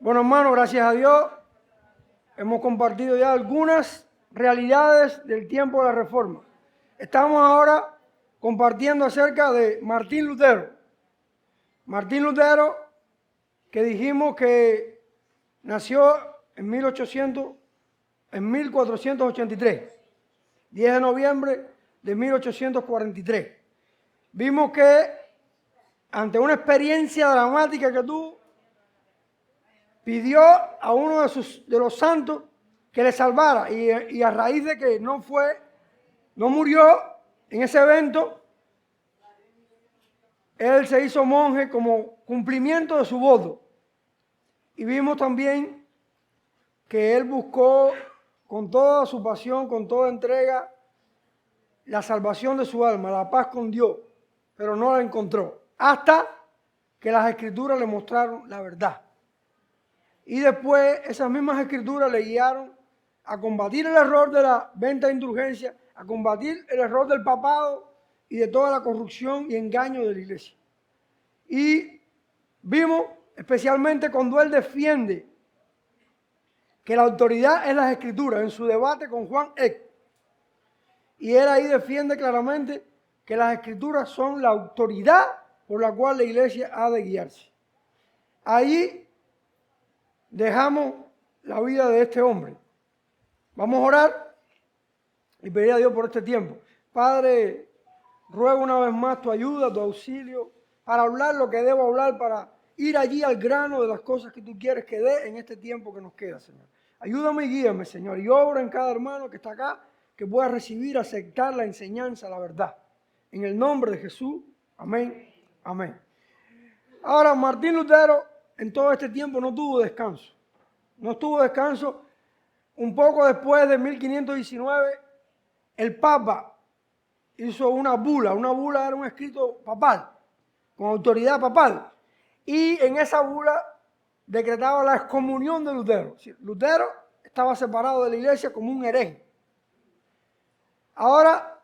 Bueno, hermano, gracias a Dios hemos compartido ya algunas realidades del tiempo de la Reforma. Estamos ahora compartiendo acerca de Martín Lutero. Martín Lutero, que dijimos que nació en 1483, 10 de noviembre de 1843. Vimos que ante una experiencia dramática que tuvo, pidió a uno de los santos que le salvara, y a raíz de que no murió en ese evento, él se hizo monje como cumplimiento de su voto. Y vimos también que él buscó con toda su pasión, con toda entrega, la salvación de su alma, la paz con Dios, pero no la encontró, hasta que las Escrituras le mostraron la verdad. Y después esas mismas Escrituras le guiaron a combatir el error de la venta de indulgencia, a combatir el error del papado y de toda la corrupción y engaño de la iglesia. Y vimos especialmente cuando él defiende que la autoridad es las Escrituras en su debate con Juan Eck. Y él ahí defiende claramente que las Escrituras son la autoridad por la cual la iglesia ha de guiarse. Ahí dejamos la vida de este hombre. Vamos a orar y pedir a Dios por este tiempo. Padre, ruego una vez más tu ayuda, tu auxilio, para hablar lo que debo hablar, para ir allí al grano de las cosas que tú quieres que dé en este tiempo que nos queda, Señor. Ayúdame y guíame, Señor, y obra en cada hermano que está acá, que pueda recibir, aceptar la enseñanza, la verdad. En el nombre de Jesús, amén, amén. Ahora, Martín Lutero en todo este tiempo no tuvo descanso. No tuvo descanso. Un poco después de 1519, el Papa hizo una bula. Una bula era un escrito papal, con autoridad papal. Y en esa bula decretaba la excomunión de Lutero. Lutero estaba separado de la iglesia como un hereje. Ahora,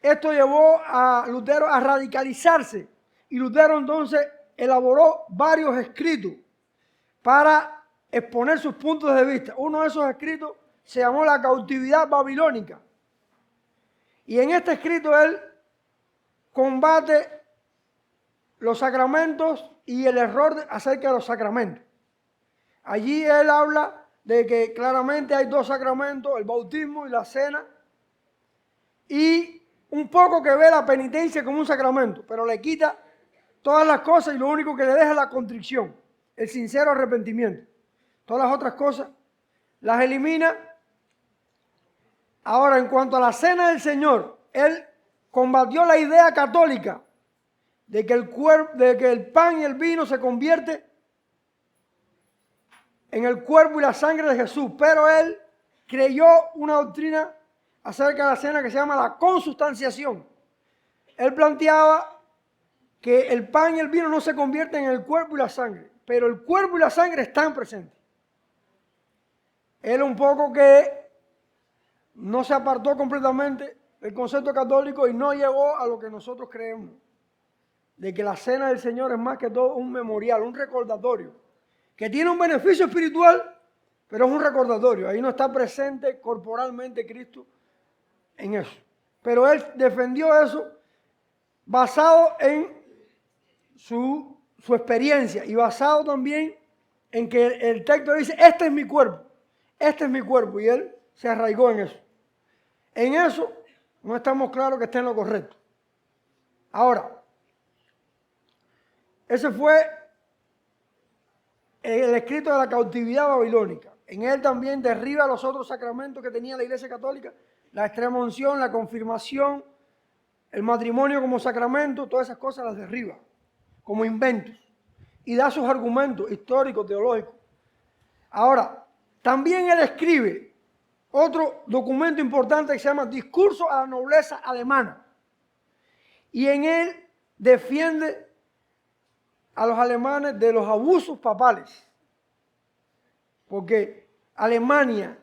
esto llevó a Lutero a radicalizarse. Y Lutero entonces elaboró varios escritos para exponer sus puntos de vista. Uno de esos escritos se llamó La cautividad babilónica. Y en este escrito él combate los sacramentos y el error acerca de los sacramentos. Allí él habla de que claramente hay dos sacramentos, el bautismo y la cena, y un poco que ve la penitencia como un sacramento, pero le quita todas las cosas y lo único que le deja es la contrición, el sincero arrepentimiento. Todas las otras cosas las elimina. Ahora, en cuanto a la cena del Señor, él combatió la idea católica de que el pan y el vino se convierte en el cuerpo y la sangre de Jesús, pero él creyó una doctrina acerca de la cena que se llama la consubstanciación. Él planteaba que el pan y el vino no se convierten en el cuerpo y la sangre, pero el cuerpo y la sangre están presentes. Él un poco que no se apartó completamente del concepto católico y no llegó a lo que nosotros creemos, de que la cena del Señor es más que todo un memorial, un recordatorio, que tiene un beneficio espiritual, pero es un recordatorio. Ahí no está presente corporalmente Cristo en eso. Pero él defendió eso basado en su experiencia y basado también en que el texto dice, este es mi cuerpo, y él se arraigó en eso. En eso no estamos claros que esté en lo correcto. Ahora, ese fue el escrito de la cautividad babilónica. En él también derriba los otros sacramentos que tenía la Iglesia Católica, la extrema unción, la confirmación, el matrimonio como sacramento, todas esas cosas las derriba como inventos y da sus argumentos históricos, teológicos. Ahora, también él escribe otro documento importante que se llama Discurso a la nobleza alemana. Y en él defiende a los alemanes de los abusos papales. Porque Alemania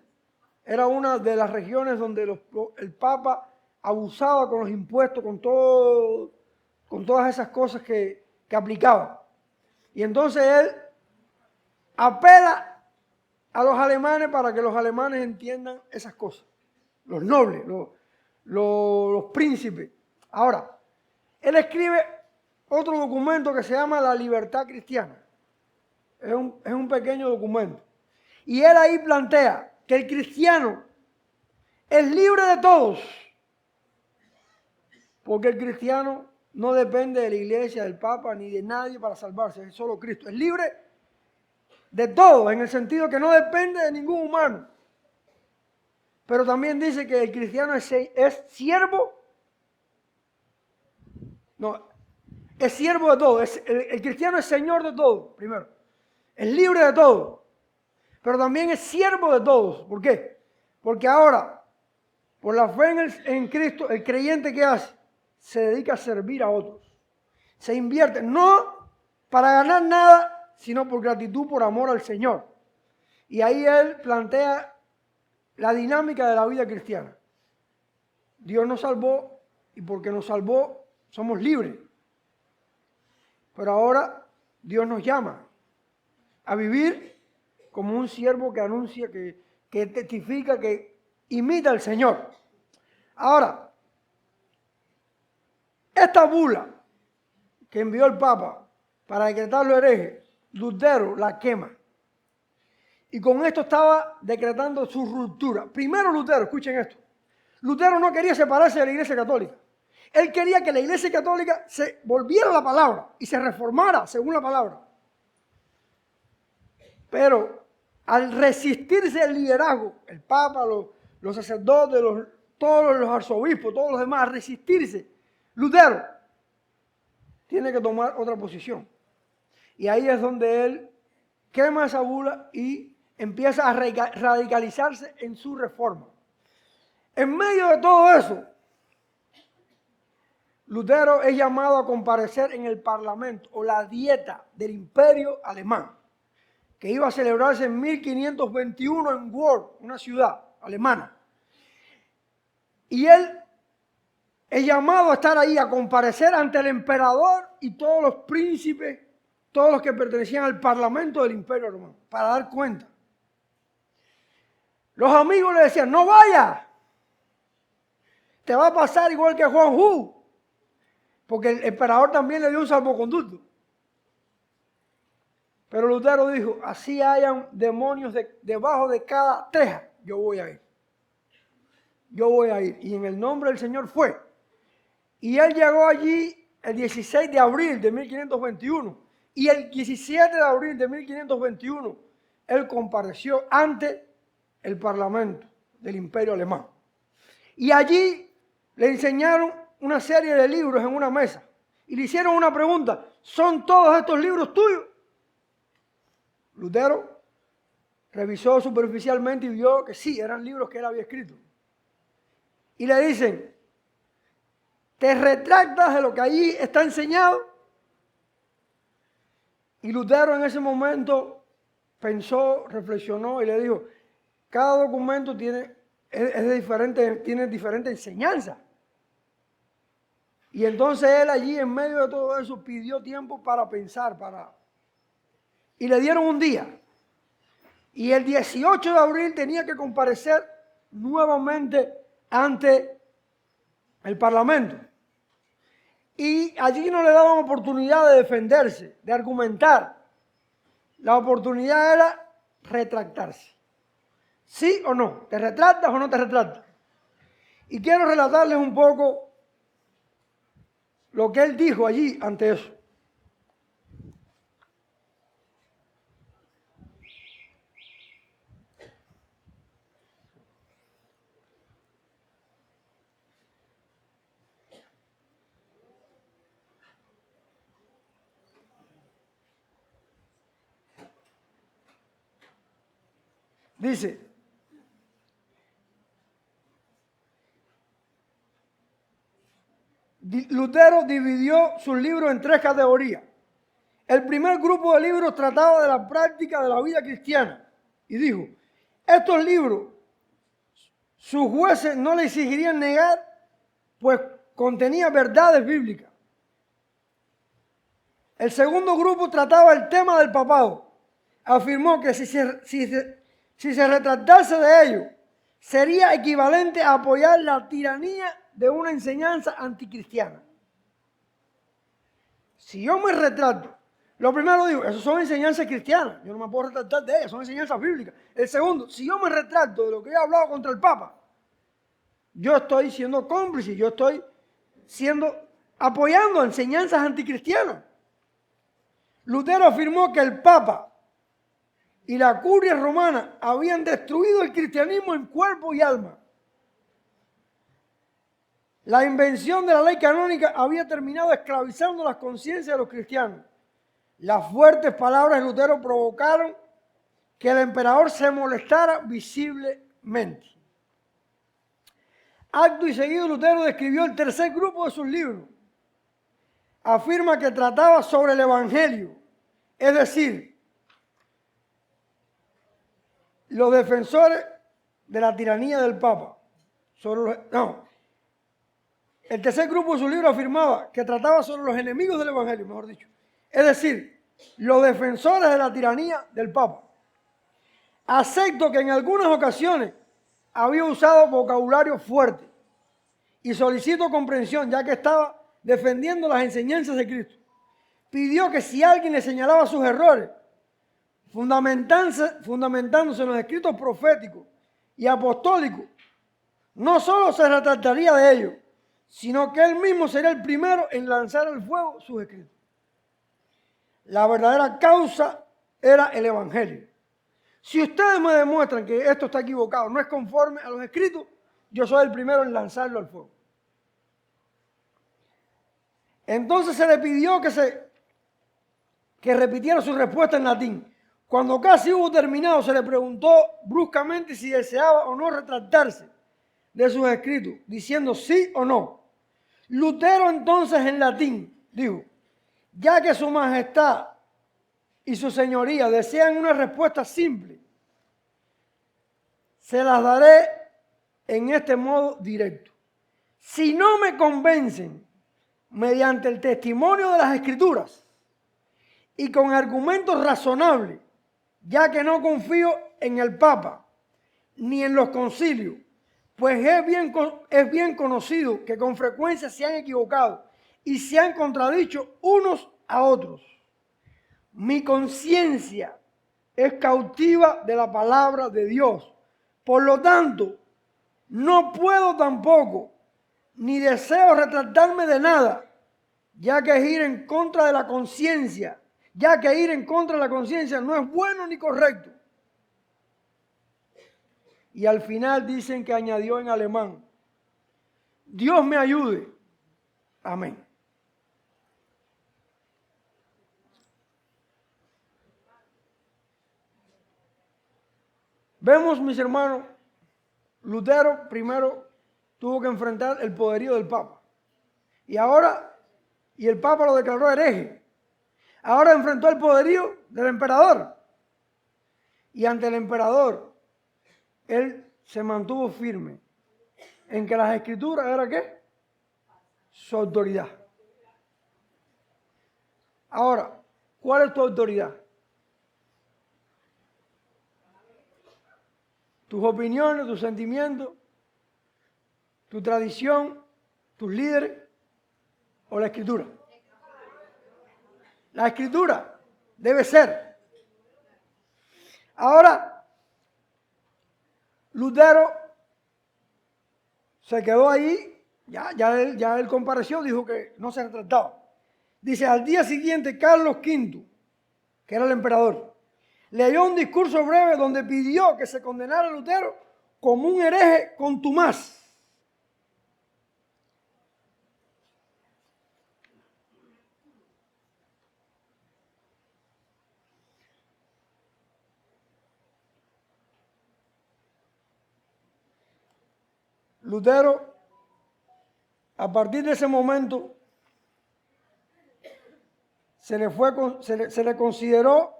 era una de las regiones donde el Papa abusaba con los impuestos, con todas esas cosas que aplicaba. Y entonces él apela a los alemanes para que los alemanes entiendan esas cosas. Los nobles, los príncipes. Ahora, él escribe otro documento que se llama La Libertad Cristiana. Es un pequeño documento. Y él ahí plantea que el cristiano es libre de todos, porque el cristiano no depende de la iglesia, del papa, ni de nadie para salvarse, es solo Cristo. Es libre de todos, en el sentido que no depende de ningún humano. Pero también dice que el cristiano es siervo, no, es siervo de todo. El cristiano es señor de todo, primero. Es libre de todo, pero también es siervo de todos. ¿Por qué? Porque ahora, por la fe en Cristo, el creyente, ¿qué hace? Se dedica a servir a otros. Se invierte, no para ganar nada, sino por gratitud, por amor al Señor. Y ahí él plantea la dinámica de la vida cristiana. Dios nos salvó y porque nos salvó somos libres. Pero ahora Dios nos llama a vivir como un siervo que anuncia, que testifica, que imita al Señor. Ahora, esta bula que envió el Papa para decretarlo hereje, Lutero la quema. Y con esto estaba decretando su ruptura. Primero Lutero, escuchen esto. Lutero no quería separarse de la Iglesia Católica. Él quería que la Iglesia Católica se volviera a la palabra y se reformara según la palabra. Pero al resistirse el liderazgo, el Papa, los sacerdotes, todos los arzobispos, todos los demás, a resistirse, Lutero tiene que tomar otra posición. Y ahí es donde él quema esa bula y empieza a radicalizarse en su reforma. En medio de todo eso, Lutero es llamado a comparecer en el Parlamento o la Dieta del Imperio Alemán, que iba a celebrarse en 1521 en Worms, una ciudad alemana. Y él es llamado a estar ahí, a comparecer ante el emperador y todos los príncipes, todos los que pertenecían al Parlamento del Imperio Romano, para dar cuenta. Los amigos le decían, no vayas, te va a pasar igual que a Juan Hu, porque el emperador también le dio un salvoconducto. Pero Lutero dijo, así hayan demonios debajo de cada teja, yo voy a ir. Yo voy a ir. Y en el nombre del Señor fue. Y él llegó allí el 16 de abril de 1521. Y el 17 de abril de 1521, él compareció ante el Parlamento del Imperio Alemán. Y allí le enseñaron una serie de libros en una mesa. Y le hicieron una pregunta, ¿son todos estos libros tuyos? Lutero revisó superficialmente y vio que sí, eran libros que él había escrito. Y le dicen, ¿te retractas de lo que allí está enseñado? Y Lutero en ese momento pensó, reflexionó y le dijo, cada documento tiene diferente enseñanza. Y entonces él allí en medio de todo eso pidió tiempo para pensar, y le dieron un día. Y el 18 de abril tenía que comparecer nuevamente ante el Parlamento. Y allí no le daban oportunidad de defenderse, de argumentar. La oportunidad era retractarse. ¿Sí o no? ¿Te retractas o no te retractas? Y quiero relatarles un poco lo que él dijo allí ante eso. Dice, Lutero dividió sus libros en tres categorías. El primer grupo de libros trataba de la práctica de la vida cristiana y dijo, estos libros sus jueces no le exigirían negar, pues contenía verdades bíblicas. El segundo grupo trataba el tema del papado. afirmó que si se retractase de ello, sería equivalente a apoyar la tiranía de una enseñanza anticristiana. Si yo me retracto, lo primero digo, eso son enseñanzas cristianas, yo no me puedo retractar de ellas, son enseñanzas bíblicas. El segundo, si yo me retracto de lo que he hablado contra el Papa, yo estoy siendo cómplice, yo estoy apoyando enseñanzas anticristianas. Lutero afirmó que el Papa y la curia romana habían destruido el cristianismo en cuerpo y alma. La invención de la ley canónica había terminado esclavizando las conciencias de los cristianos. Las fuertes palabras de Lutero provocaron que el emperador se molestara visiblemente. Acto y seguido, Lutero describió el tercer grupo de sus libros. Afirma que trataba sobre el Evangelio, es decir, los defensores de la tiranía del Papa. El tercer grupo de su libro afirmaba que trataba sobre los enemigos del Evangelio, mejor dicho. Es decir, los defensores de la tiranía del Papa. Acepto que en algunas ocasiones había usado vocabulario fuerte y solicito comprensión, ya que estaba defendiendo las enseñanzas de Cristo. Pidió que si alguien le señalaba sus errores, fundamentándose en los escritos proféticos y apostólicos, no solo se retractaría de ellos, sino que él mismo sería el primero en lanzar al fuego sus escritos. La verdadera causa era el Evangelio. Si ustedes me demuestran que esto está equivocado, no es conforme a los escritos, yo soy el primero en lanzarlo al fuego. Entonces se le pidió que repitiera su respuesta en latín. Cuando casi hubo terminado, se le preguntó bruscamente si deseaba o no retractarse de sus escritos, diciendo sí o no. Lutero entonces en latín dijo: ya que su majestad y su señoría desean una respuesta simple, se las daré en este modo directo. Si no me convencen mediante el testimonio de las Escrituras y con argumentos razonables, ya que no confío en el Papa ni en los concilios, pues es bien conocido que con frecuencia se han equivocado y se han contradicho unos a otros. Mi conciencia es cautiva de la palabra de Dios. Por lo tanto, no puedo tampoco, ni deseo retractarme de nada, ya que ir en contra de la conciencia, no es bueno ni correcto. Y al final dicen que añadió en alemán: Dios me ayude. Amén. Vemos, mis hermanos, Lutero primero tuvo que enfrentar el poderío del Papa. Y el Papa lo declaró hereje. Ahora enfrentó el poderío del emperador. Y ante el emperador, él se mantuvo firme en que las Escrituras era ¿qué? Su autoridad. Ahora, ¿cuál es tu autoridad? Tus opiniones, tus sentimientos, tu tradición, tus líderes o la Escritura. La Escritura debe ser. Ahora, Lutero se quedó ahí, ya él compareció, dijo que no se retrataba. Dice: al día siguiente, Carlos V, que era el emperador, leyó un discurso breve donde pidió que se condenara a Lutero como un hereje contumaz. Lutero, a partir de ese momento, se le consideró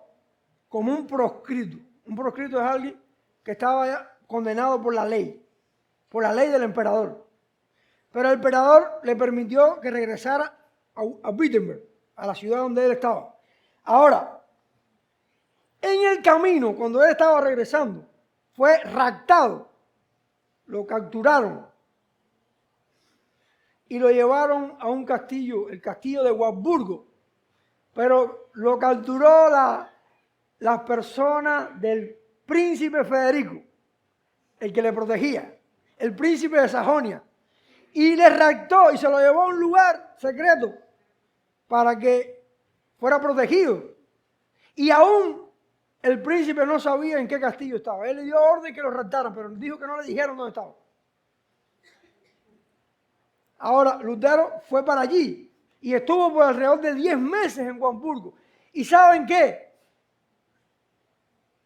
como un proscrito. Un proscrito es alguien que estaba ya condenado por la ley del emperador. Pero el emperador le permitió que regresara a Wittenberg, a la ciudad donde él estaba. Ahora, En el camino, cuando él estaba regresando, fue raptado, lo capturaron y lo llevaron a un castillo, el castillo de Wartburgo, pero lo capturó las personas del príncipe Federico, el que le protegía, el príncipe de Sajonia, y le raptó y se lo llevó a un lugar secreto para que fuera protegido. Y aún el príncipe no sabía en qué castillo estaba. Él le dio orden que lo raptaran, pero dijo que no le dijeron dónde estaba. Ahora, Lutero fue para allí y estuvo por alrededor de 10 meses en Wartburgo. ¿Y saben qué?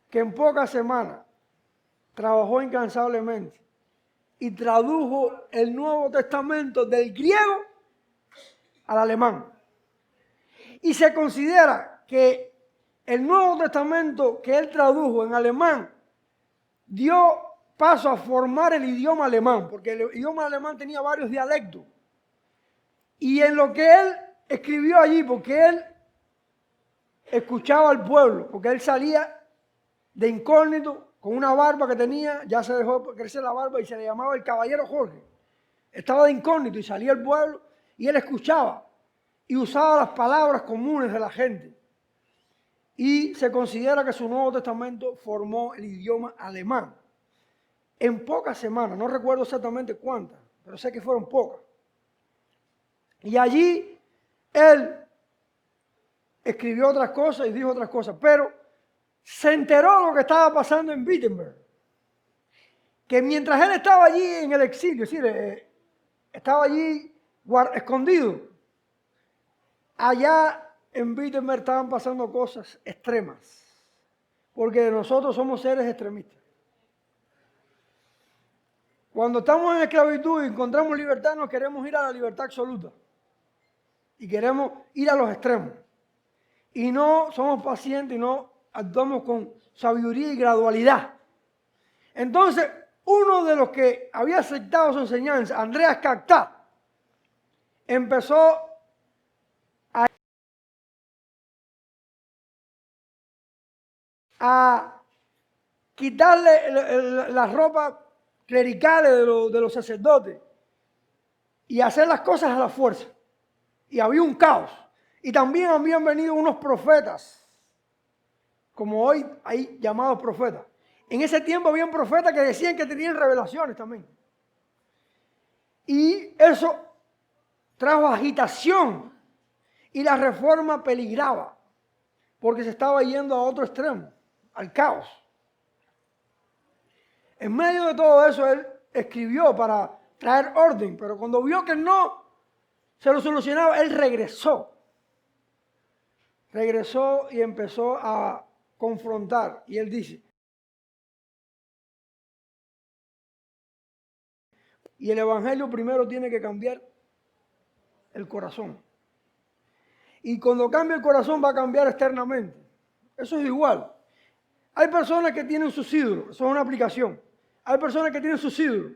Que en pocas semanas trabajó incansablemente y tradujo el Nuevo Testamento del griego al alemán. Y se considera que el Nuevo Testamento que él tradujo en alemán dio paso a formar el idioma alemán, porque el idioma alemán tenía varios dialectos. Y en lo que él escribió allí, porque él escuchaba al pueblo, porque él salía de incógnito con una barba que tenía, ya se dejó crecer la barba y se le llamaba el Caballero Jorge. Estaba de incógnito y salía al pueblo y él escuchaba y usaba las palabras comunes de la gente. Y se considera que su Nuevo Testamento formó el idioma alemán. En pocas semanas, no recuerdo exactamente cuántas, pero sé que fueron pocas. Y allí él escribió otras cosas y dijo otras cosas, pero se enteró de lo que estaba pasando en Wittenberg. Que mientras él estaba allí en el exilio, es decir, estaba allí escondido, allá en Wittenberg estaban pasando cosas extremas, porque nosotros somos seres extremistas. Cuando estamos en esclavitud y encontramos libertad, nos queremos ir a la libertad absoluta y queremos ir a los extremos. Y no somos pacientes y no actuamos con sabiduría y gradualidad. Entonces, uno de los que había aceptado su enseñanza, Andreas Cactá, empezó a quitarle la ropa clericales de los sacerdotes y hacer las cosas a la fuerza. Y había un caos. Y también habían venido unos profetas, como hoy hay llamados profetas. En ese tiempo habían profetas que decían que tenían revelaciones también. Y eso trajo agitación y la reforma peligraba porque se estaba yendo a otro extremo, al caos. En medio de todo eso, él escribió para traer orden, pero cuando vio que no se lo solucionaba, él regresó. Regresó y empezó a confrontar. Y él dice, y el evangelio primero tiene que cambiar el corazón. Y cuando cambia el corazón va a cambiar externamente. Eso es igual. Hay personas que tienen sus ídolos, eso es una aplicación. Hay personas que tienen sus ídolos.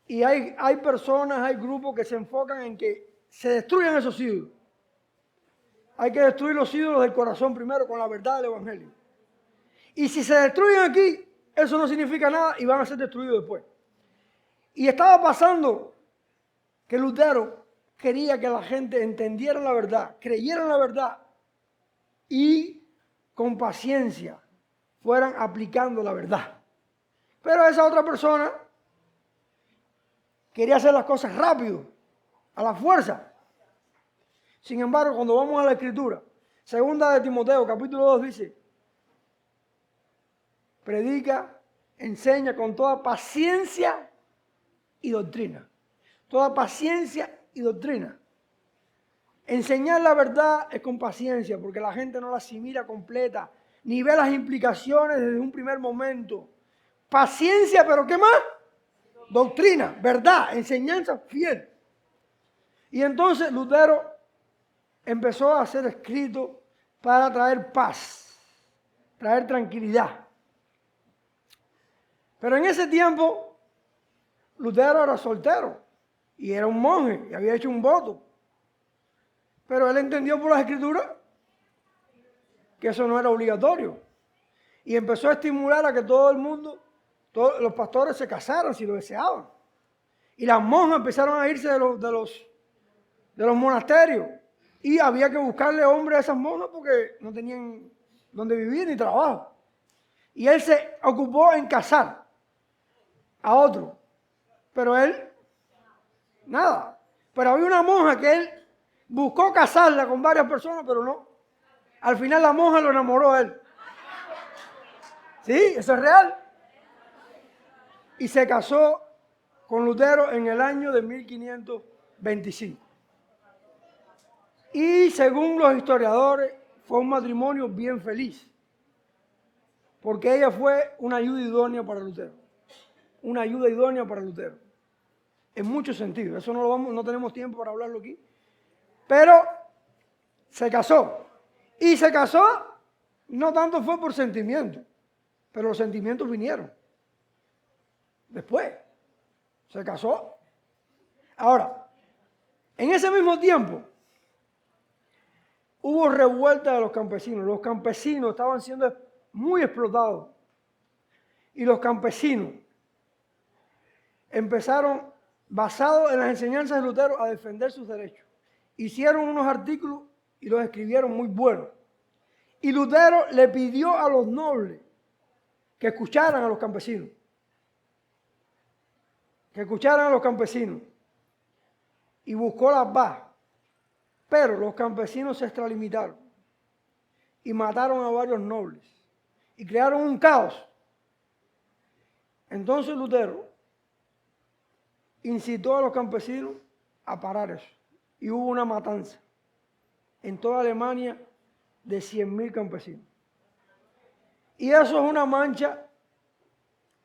Y hay personas, hay grupos que se enfocan en que se destruyan esos ídolos. Hay que destruir los ídolos del corazón primero con la verdad del evangelio. Y si se destruyen aquí, eso no significa nada y van a ser destruidos después. Y estaba pasando que Lutero quería que la gente entendiera la verdad, creyera en la verdad y con paciencia fueran aplicando la verdad. Pero esa otra persona quería hacer las cosas rápido, a la fuerza. Sin embargo, cuando vamos a la Escritura, segunda de Timoteo, capítulo 2, dice, predica, enseña con toda paciencia y doctrina. Toda paciencia y doctrina. Enseñar la verdad es con paciencia, porque la gente no la asimila completa, ni ve las implicaciones desde un primer momento. Paciencia, pero ¿qué más? Doctrina, verdad, enseñanza fiel. Y entonces Lutero empezó a hacer escritos para traer paz, traer tranquilidad. Pero en ese tiempo, Lutero era soltero y era un monje y había hecho un voto. Pero él entendió por las escrituras que eso no era obligatorio. Y empezó a estimular a que todo el mundo, todos los pastores se casaran si lo deseaban. Y las monjas empezaron a irse de los monasterios. Y había que buscarle hombres a esas monjas porque no tenían donde vivir ni trabajo. Y él se ocupó en casar a otro. Pero él, nada. Pero había una monja que él buscó casarla con varias personas, pero no. Al final la monja lo enamoró a él. Sí, eso es real. Y se casó con Lutero en el año de 1525. Y según los historiadores, fue un matrimonio bien feliz. Porque ella fue una ayuda idónea para Lutero. Una ayuda idónea para Lutero. En muchos sentidos. Eso no tenemos tiempo para hablarlo aquí. Pero se casó. Y se casó, no tanto fue por sentimiento, pero los sentimientos vinieron. Después, se casó. Ahora, en ese mismo tiempo, hubo revuelta de los campesinos. Los campesinos estaban siendo muy explotados. Y los campesinos empezaron, basados en las enseñanzas de Lutero, a defender sus derechos. Hicieron unos artículos y los escribieron muy buenos. Y Lutero le pidió a los nobles que escucharan a los campesinos. Que escucharan a los campesinos. Y buscó la paz. Pero los campesinos se extralimitaron. Y mataron a varios nobles. Y crearon un caos. Entonces Lutero incitó a los campesinos a parar eso. Y hubo una matanza en toda Alemania de 100.000 campesinos. Y eso es una mancha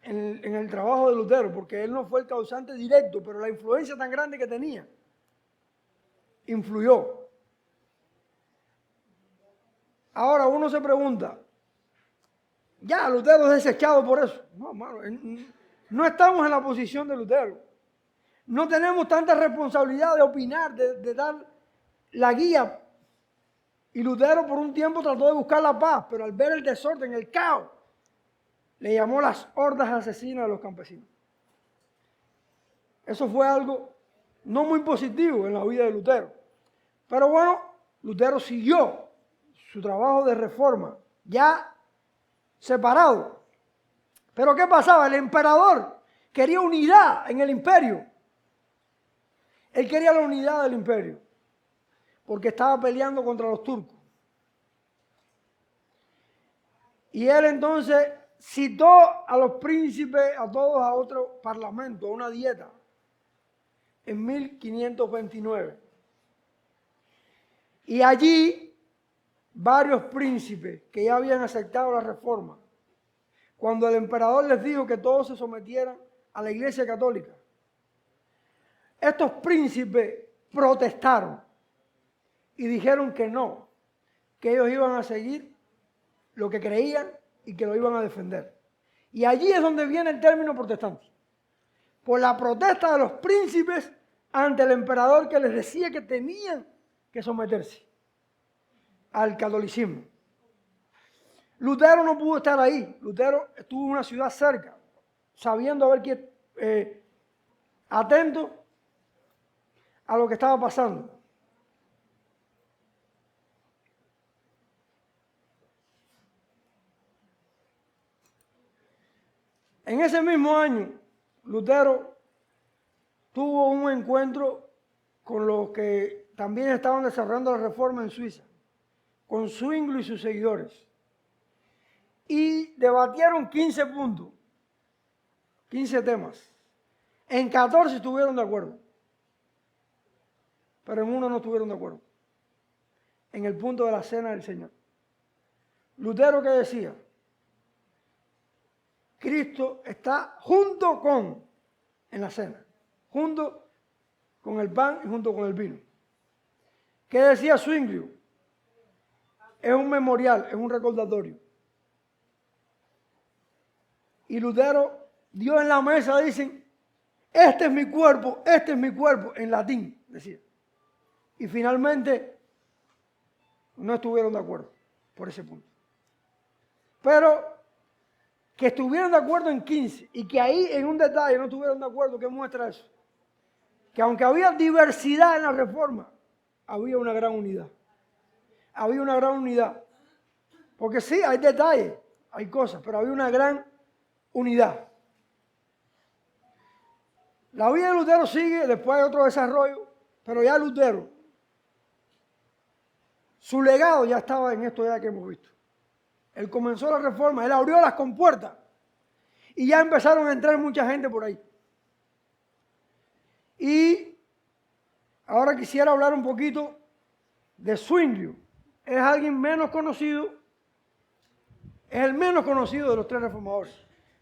en el trabajo de Lutero, porque él no fue el causante directo, pero la influencia tan grande que tenía, influyó. Ahora uno se pregunta, ya, Lutero es desechado por eso. No, hermano, no estamos en la posición de Lutero. No tenemos tanta responsabilidad de opinar, de dar la guía. Y Lutero por un tiempo trató de buscar la paz, pero al ver el desorden, el caos, le llamó las hordas asesinas de los campesinos. Eso fue algo no muy positivo en la vida de Lutero. Pero bueno, Lutero siguió su trabajo de reforma, ya separado. Pero ¿qué pasaba? El emperador quería unidad en el imperio. Él quería la unidad del imperio, porque estaba peleando contra los turcos. Y él entonces citó a los príncipes, a todos a otro parlamento, a una dieta, en 1529. Y allí varios príncipes que ya habían aceptado la reforma, cuando el emperador les dijo que todos se sometieran a la Iglesia Católica, estos príncipes protestaron y dijeron que no, que ellos iban a seguir lo que creían y que lo iban a defender. Y allí es donde viene el término protestante. Por la protesta de los príncipes ante el emperador que les decía que tenían que someterse al catolicismo. Lutero no pudo estar ahí. Lutero estuvo en una ciudad cerca, sabiendo a ver qué, atento a lo que estaba pasando. En ese mismo año, Lutero tuvo un encuentro con los que también estaban desarrollando la reforma en Suiza, con Zwingli y sus seguidores. Y debatieron 15 puntos, 15 temas. En 14 estuvieron de acuerdo, pero en uno no estuvieron de acuerdo, en el punto de la cena del Señor. Lutero, ¿qué decía? Cristo está junto con, en la cena, junto con el pan y junto con el vino. ¿Qué decía Zwingli? Es un memorial, es un recordatorio. Y Lutero dio en la mesa, dicen, este es mi cuerpo, en latín, decía. Y finalmente no estuvieron de acuerdo. por ese punto. Pero que estuvieron de acuerdo en 15 y que ahí en un detalle no estuvieron de acuerdo, ¿qué muestra eso? Que aunque había diversidad en la reforma, había una gran unidad. Había una gran unidad. Porque sí, hay detalles, hay cosas, pero había una gran unidad. La vida de Lutero sigue, después hay otro desarrollo, pero ya Lutero, su legado ya estaba en esto ya que hemos visto. Él comenzó la reforma, él abrió las compuertas y ya empezaron a entrar mucha gente por ahí. Y ahora quisiera hablar un poquito de Zwinglio. Es alguien menos conocido, es el menos conocido de los tres reformadores.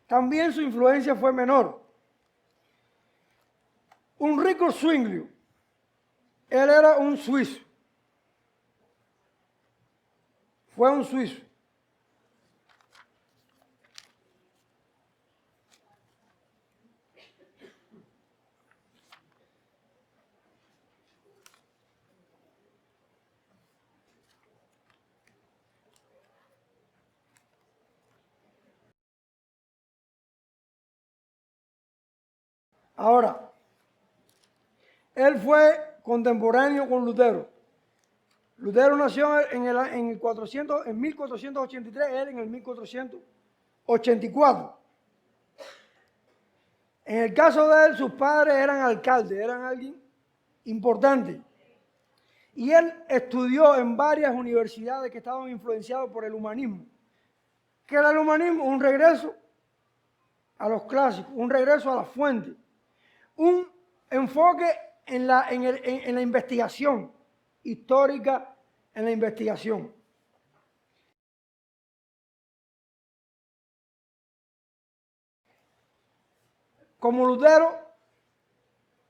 También su influencia fue menor. Ulrico Zwinglio, él era un suizo. Fue un suizo. Ahora, él fue contemporáneo con Lutero. Lutero nació en 1483, él en el 1484. En el caso de él, sus padres eran alcaldes, eran alguien importante. Y él estudió en varias universidades que estaban influenciadas por el humanismo. ¿Qué era el humanismo? Un regreso a los clásicos, un regreso a la fuente, un enfoque en la investigación histórica, en la investigación. Como Lutero,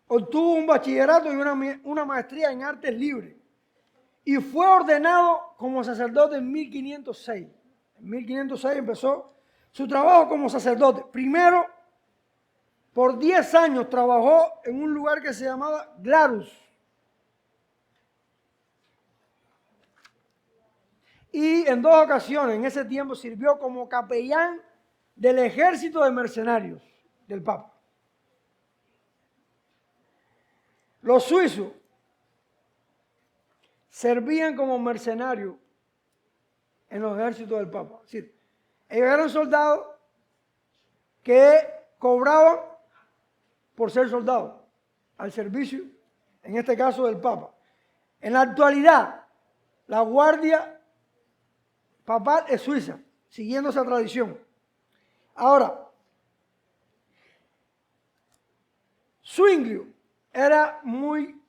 obtuvo un bachillerato y una maestría en artes libres y fue ordenado como sacerdote en 1506. En 1506 empezó su trabajo como sacerdote. Primero, por 10 años trabajó en un lugar que se llamaba Glarus. Y en 2 ocasiones en ese tiempo sirvió como capellán del ejército de mercenarios del Papa. Los suizos servían como mercenarios en los ejércitos del Papa. Es decir, ellos eran soldados que cobraban por ser soldados al servicio, en este caso del Papa. En la actualidad, la Guardia Papal es suiza, siguiendo esa tradición. Ahora, Zwinglio era muy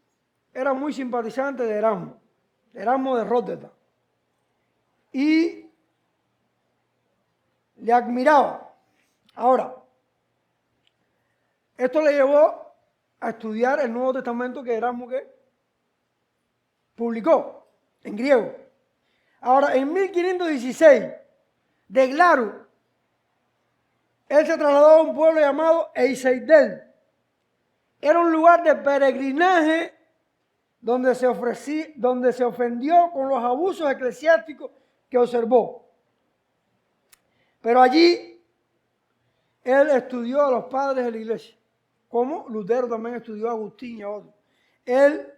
simpatizante de Erasmo de Róterdam, y le admiraba. Ahora, esto le llevó a estudiar el Nuevo Testamento que Erasmo publicó en griego. Ahora, en 1516, de Glarus, él se trasladó a un pueblo llamado Eiseidel. Era un lugar de peregrinaje donde se ofendió con los abusos eclesiásticos que observó. Pero allí él estudió a los padres de la iglesia, como Lutero también estudió a Agustín y a otros. Él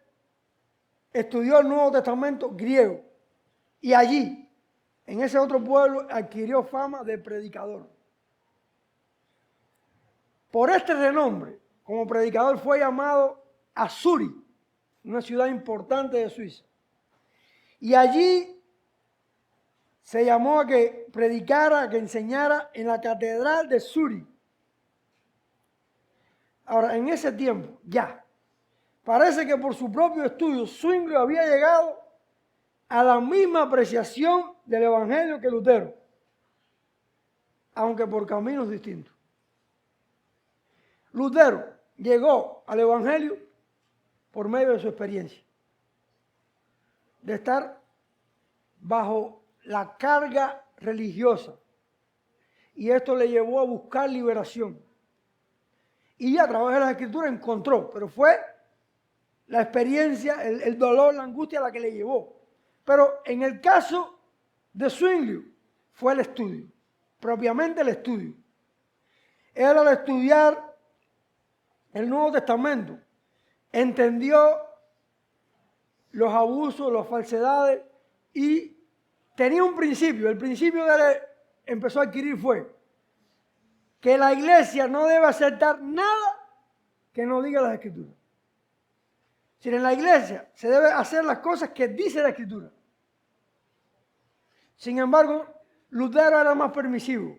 estudió el Nuevo Testamento griego y allí, en ese otro pueblo, adquirió fama de predicador. Por este renombre, como predicador, fue llamado a Zúrich, una ciudad importante de Suiza. Y allí se llamó a que predicara, a que enseñara en la catedral de Zúrich. Ahora, en ese tiempo, ya, parece que por su propio estudio, Zwinglio había llegado a la misma apreciación del Evangelio que Lutero, aunque por caminos distintos. Lutero llegó al Evangelio por medio de su experiencia, de estar bajo la carga religiosa, y esto le llevó a buscar liberación. Y a través de las Escrituras encontró, pero fue la experiencia, el dolor, la angustia la que le llevó. Pero en el caso de Zwingli fue el estudio, propiamente el estudio. Él, al estudiar el Nuevo Testamento, entendió los abusos, las falsedades y tenía un principio. El principio que él empezó a adquirir fue que la iglesia no debe aceptar nada que no diga las Escrituras. Si en la iglesia se debe hacer las cosas que dice la Escritura. Sin embargo, Lutero era más permisivo.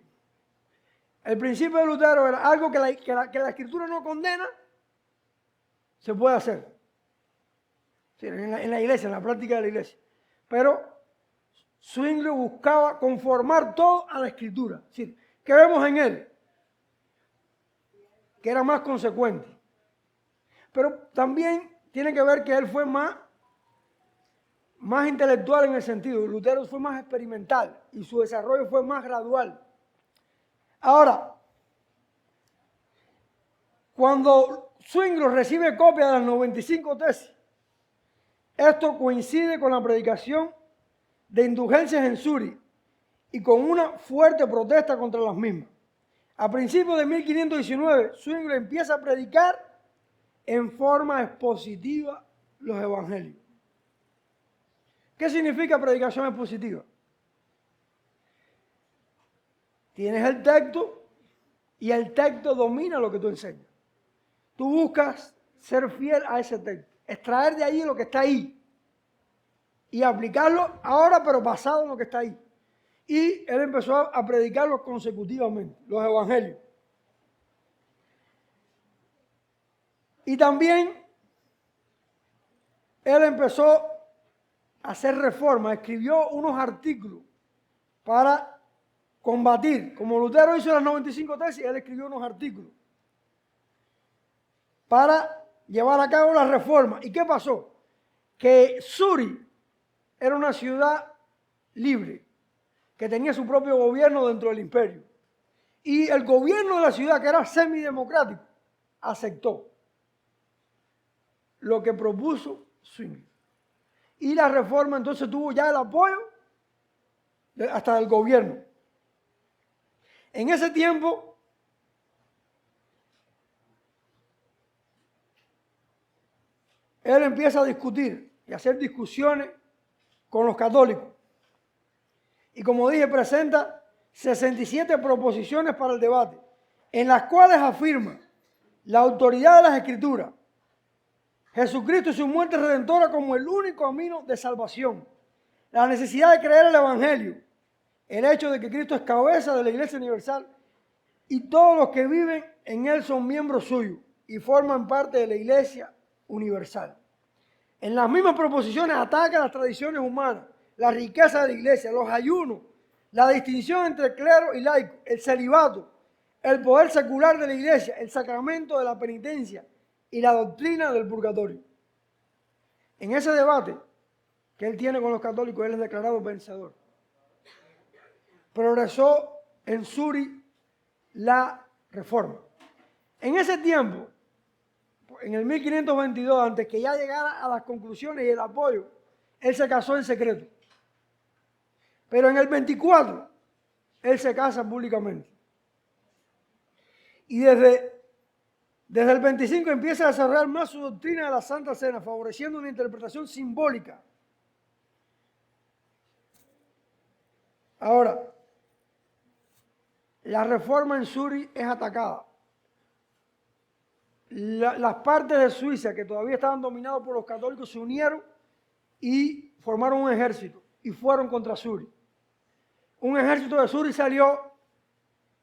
El principio de Lutero era algo que la Escritura no condena, se puede hacer. Sí, en la iglesia, en la práctica de la iglesia. Pero Zwingli buscaba conformar todo a la Escritura. Sí, ¿qué vemos en él? Que era más consecuente. Pero también tiene que ver que él fue más intelectual en el sentido. Lutero fue más experimental y su desarrollo fue más gradual. Ahora, cuando Zwingli recibe copia de las 95 tesis, esto coincide con la predicación de indulgencias en Zúrich y con una fuerte protesta contra las mismas. A principios de 1519, Zwingli empieza a predicar en forma expositiva los evangelios. ¿Qué significa predicación expositiva? Tienes el texto y el texto domina lo que tú enseñas. Tú buscas ser fiel a ese texto, extraer de ahí lo que está ahí y aplicarlo ahora, pero basado en lo que está ahí. Y él empezó a predicarlos consecutivamente, los evangelios. Y también él empezó a hacer reformas, escribió unos artículos para combatir. Como Lutero hizo las 95 tesis, él escribió unos artículos para llevar a cabo las reformas. ¿Y qué pasó? Que Zúrich era una ciudad libre, que tenía su propio gobierno dentro del imperio. Y el gobierno de la ciudad, que era semidemocrático, aceptó lo que propuso Zwingli. Y la reforma entonces tuvo ya el apoyo hasta del gobierno. En ese tiempo, él empieza a discutir y a hacer discusiones con los católicos. Y como dije, presenta 67 proposiciones para el debate, en las cuales afirma la autoridad de las Escrituras, Jesucristo y su muerte redentora como el único camino de salvación, la necesidad de creer el Evangelio, el hecho de que Cristo es cabeza de la Iglesia Universal y todos los que viven en Él son miembros suyos y forman parte de la Iglesia Universal. En las mismas proposiciones ataca las tradiciones humanas, la riqueza de la Iglesia, los ayunos, la distinción entre clero y laico, el celibato, el poder secular de la Iglesia, el sacramento de la penitencia y la doctrina del purgatorio. En ese debate que él tiene con los católicos, él es declarado vencedor. Progresó en Zúrich la reforma. En ese tiempo, en el 1522, antes que ya llegara a las conclusiones y el apoyo, él se casó en secreto. Pero en el 24, él se casa públicamente. Y desde el 25 empieza a desarrollar más su doctrina de la Santa Cena, favoreciendo una interpretación simbólica. Ahora, la reforma en Zúrich es atacada. Las partes de Suiza que todavía estaban dominadas por los católicos se unieron y formaron un ejército y fueron contra Zúrich. Un ejército de Zúrich salió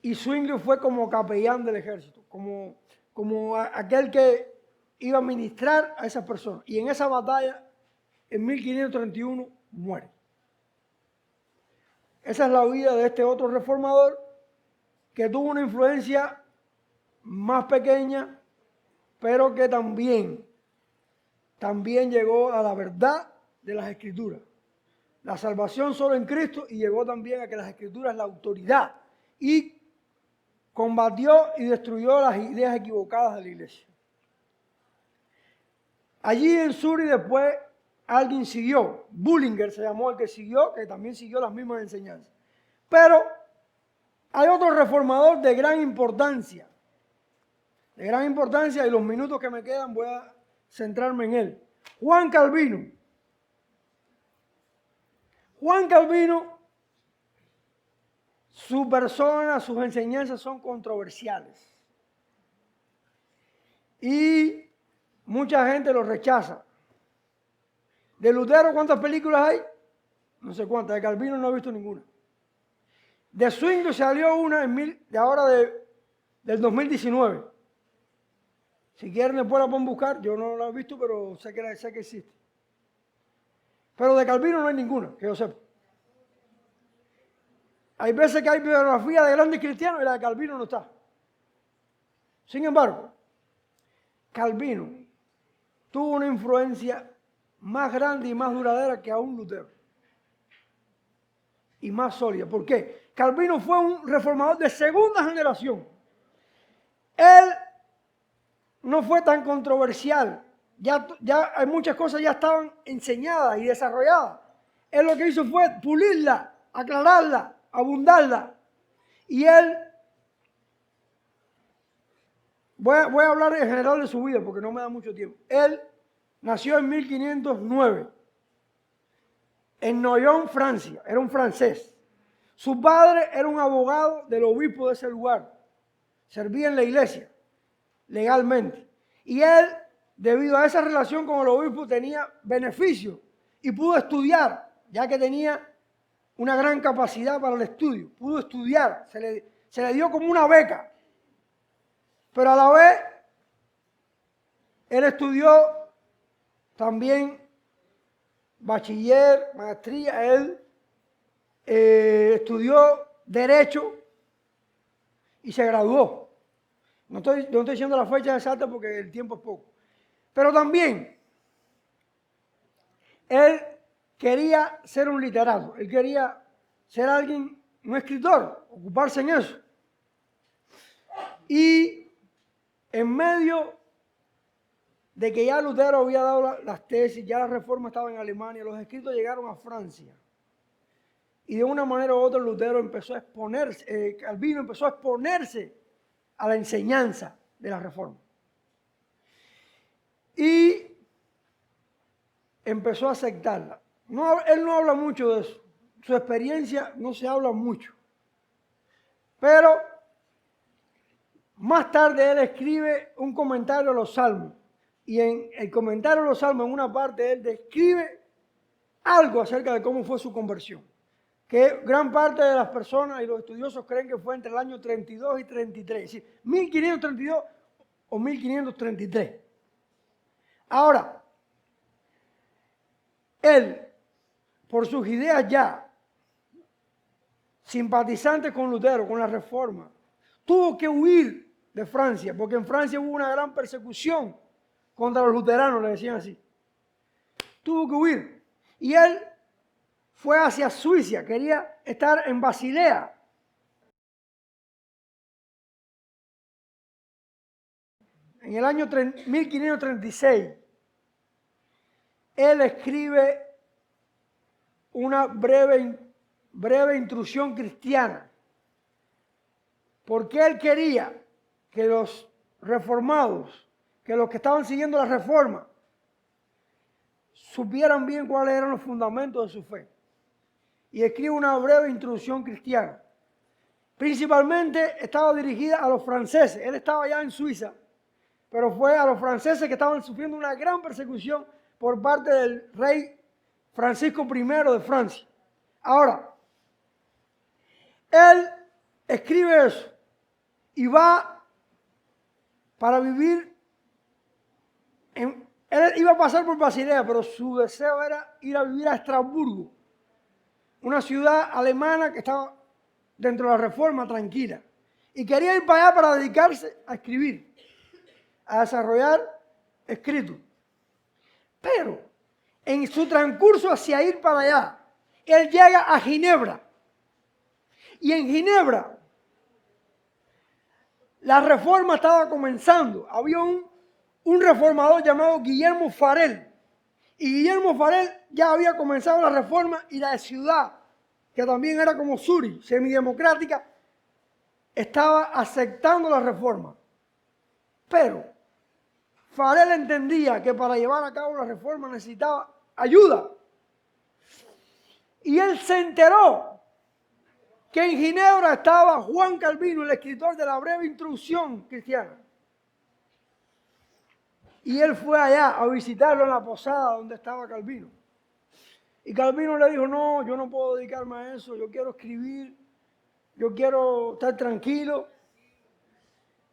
y Zwingli fue como capellán del ejército, como aquel que iba a ministrar a esas personas. Y en esa batalla, en 1531, muere. Esa es la vida de este otro reformador que tuvo una influencia más pequeña, pero que también llegó a la verdad de las Escrituras. La salvación solo en Cristo, y llegó también a que las Escrituras es la autoridad. Y combatió y destruyó las ideas equivocadas de la iglesia. Allí en Zúrich después alguien siguió. Bullinger se llamó el que siguió, que también siguió las mismas enseñanzas. Pero hay otro reformador de gran importancia. De gran importancia, y los minutos que me quedan voy a centrarme en él. Juan Calvino. Juan Calvino, su persona, sus enseñanzas son controversiales. Y mucha gente lo rechaza. De Lutero, ¿cuántas películas hay? No sé cuántas. De Calvino no he visto ninguna. De Zwingli salió una del 2019. Si quieren después la pueden buscar. Yo no la he visto, pero sé que existe. Pero de Calvino no hay ninguna, que yo sepa. Hay veces que hay biografía de grandes cristianos y la de Calvino no está. Sin embargo, Calvino tuvo una influencia más grande y más duradera que aún Lutero. Y más sólida. ¿Por qué? Calvino fue un reformador de segunda generación. Él no fue tan controversial. Ya hay muchas cosas ya estaban enseñadas y desarrolladas. Él lo que hizo fue pulirla, aclararla, abundarla. Y él, voy a hablar en general de su vida porque no me da mucho tiempo. Él nació en 1509 en Noyon, Francia. Era un francés. Su padre era un abogado del obispo de ese lugar. Servía en la iglesia legalmente. Y él, debido a esa relación con el obispo, tenía beneficio y pudo estudiar, ya que tenía una gran capacidad para el estudio. Pudo estudiar, se le dio como una beca. Pero a la vez, él estudió también bachiller, maestría. Él estudió Derecho y se graduó. No estoy diciendo la fecha exacta porque el tiempo es poco. Pero también, él quería ser un literato. Él quería ser alguien, un escritor, ocuparse en eso. Y en medio de que ya Lutero había dado las tesis, ya la reforma estaba en Alemania, los escritos llegaron a Francia. Y de una manera u otra Lutero empezó a exponerse, Calvino empezó a exponerse a la enseñanza de la reforma. Y empezó a aceptarla. Él no habla mucho de eso. Su experiencia no se habla mucho. Pero más tarde él escribe un comentario a los Salmos. Y en el comentario a los Salmos, en una parte, él describe algo acerca de cómo fue su conversión. Que gran parte de las personas y los estudiosos creen que fue entre el año 32 y 33. Es decir, 1532 o 1533. Ahora, él, por sus ideas ya simpatizantes con Lutero, con la reforma, tuvo que huir de Francia, porque en Francia hubo una gran persecución contra los luteranos, le decían así. Tuvo que huir. Y él fue hacia Suiza, quería estar en Basilea. En el año 1536, él escribe una breve instrucción cristiana, porque él quería que los reformados, que los que estaban siguiendo la reforma, supieran bien cuáles eran los fundamentos de su fe. Y escribe una breve introducción cristiana. Principalmente estaba dirigida a los franceses. Él estaba ya en Suiza, pero fue a los franceses que estaban sufriendo una gran persecución por parte del rey Francisco I de Francia. Ahora, él escribe eso y va para vivir él iba a pasar por Basilea, pero su deseo era ir a vivir a Estrasburgo, una ciudad alemana que estaba dentro de la reforma tranquila. Y quería ir para allá para dedicarse a escribir, a desarrollar escritos. Pero en su transcurso hacia ir para allá, él llega a Ginebra. Y en Ginebra, la reforma estaba comenzando. Había un reformador llamado Guillermo Farel. Y Guillermo Farrell ya había comenzado la reforma y la ciudad, que también era como Zúrich, semidemocrática, estaba aceptando la reforma. Pero Farrell entendía que para llevar a cabo la reforma necesitaba ayuda. Y él se enteró que en Ginebra estaba Juan Calvino, el escritor de la breve introducción cristiana. Y él fue allá a visitarlo en la posada donde estaba Calvino. Y Calvino le dijo, no, yo no puedo dedicarme a eso, yo quiero escribir, yo quiero estar tranquilo.